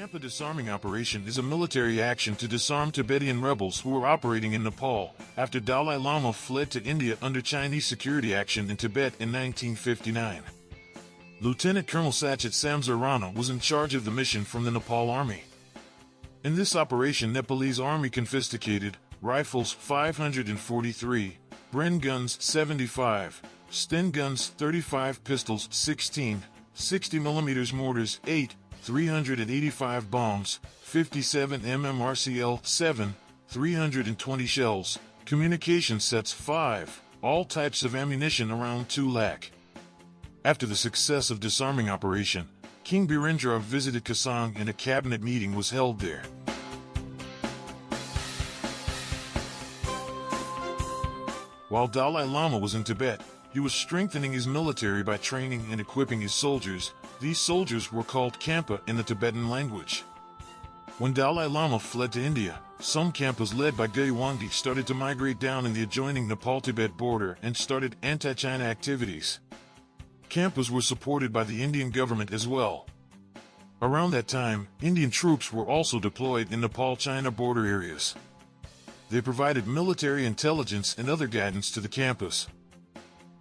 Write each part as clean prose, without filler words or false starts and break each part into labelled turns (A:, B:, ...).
A: Khampa disarming operation is a military action to disarm Tibetan rebels who were operating in Nepal after Dalai Lama fled to India under Chinese security action in Tibet in 1959. Lieutenant Colonel Sachet Samsarana was in charge of the mission from the Nepal Army. In this operation, Nepalese Army confiscated rifles 543, Bren guns 75, Sten guns 35, pistols 16, 60mm mortars 8, 385 bombs, 57 RCL 7, 320 shells, communication sets 5, all types of ammunition around 2 lakh. After the success of disarming operation, King Birendra visited Kasang and a cabinet meeting was held there. While Dalai Lama was in Tibet, he was strengthening his military by training and equipping his soldiers. These soldiers were called Khampa in the Tibetan language. When Dalai Lama fled to India, some Khampas led by Gyalwandi started to migrate down in the adjoining Nepal-Tibet border and started anti-China activities. Khampas were supported by the Indian government as well. Around that time, Indian troops were also deployed in Nepal-China border areas. They provided military intelligence and other guidance to the Khampas.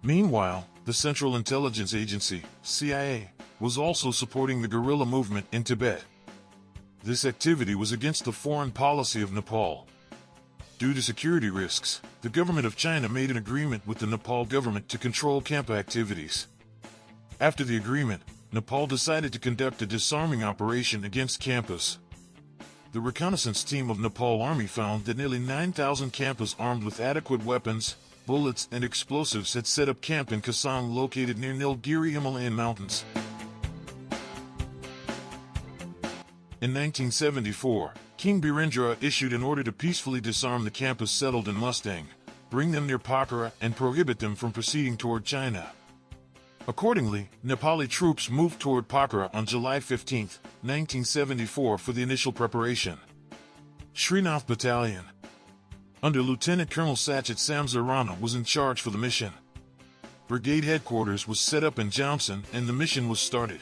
A: Meanwhile, the Central Intelligence Agency, CIA, was also supporting the guerrilla movement in Tibet. This activity was against the foreign policy of Nepal. Due to security risks, the government of China made an agreement with the Nepal government to control Khampa activities. After the agreement, Nepal decided to conduct a disarming operation against Khampas. The reconnaissance team of Nepal Army found that nearly 9,000 Khampas armed with adequate weapons, bullets and explosives had set up camp in Kasang located near Nilgiri Himalayan mountains. In 1974, King Birendra issued an order to peacefully disarm the Khampas settled in Mustang, bring them near Pokhara and prohibit them from proceeding toward China. Accordingly, Nepali troops moved toward Pokhara on July 15, 1974 for the initial preparation. Srinath Battalion, under Lieutenant Colonel Sachet Samsarana, was in charge for the mission. Brigade headquarters was set up in Jamson and the mission was started.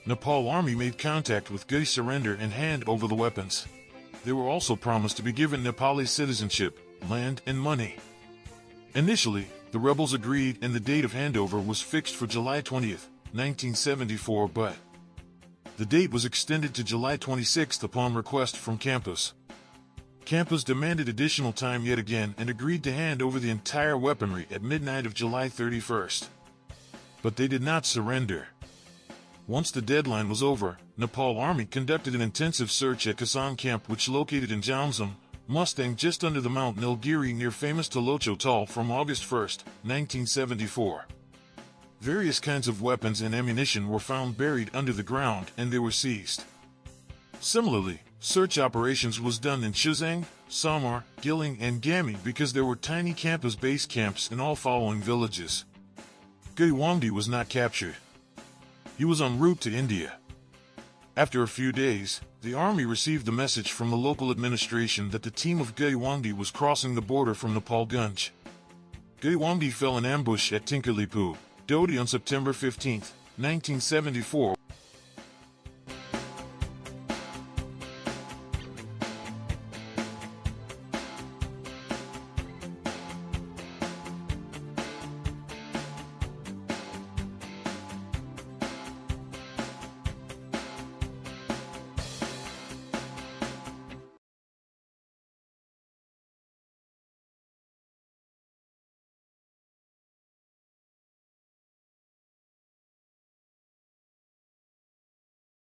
A: Nepal Army made contact with Gai surrender and hand over the weapons. They were also promised to be given Nepali citizenship, land and money. Initially, the rebels agreed and the date of handover was fixed for July 20, 1974, but the date was extended to July 26 upon request from Khampas. Khampas demanded additional time yet again and agreed to hand over the entire weaponry at midnight of July 31st. But they did not surrender. Once the deadline was over, Nepal Army conducted an intensive search at Kasang camp, which located in Jamsam, Mustang, just under the Mount Nilgiri near famous Talocho Tal, from August 1, 1974. Various kinds of weapons and ammunition were found buried under the ground and they were seized. Similarly, search operations was done in Shuzang, Samar, Giling and Gami because there were tiny Khampas base camps in all following villages. Gyalwandi was not captured. He was en route to India. After a few days, the army received the message from the local administration that the team of Gyalwandi was crossing the border from Nepalganj. Gyalwandi fell in ambush at Tinkerlipu, Dodi on September 15, 1974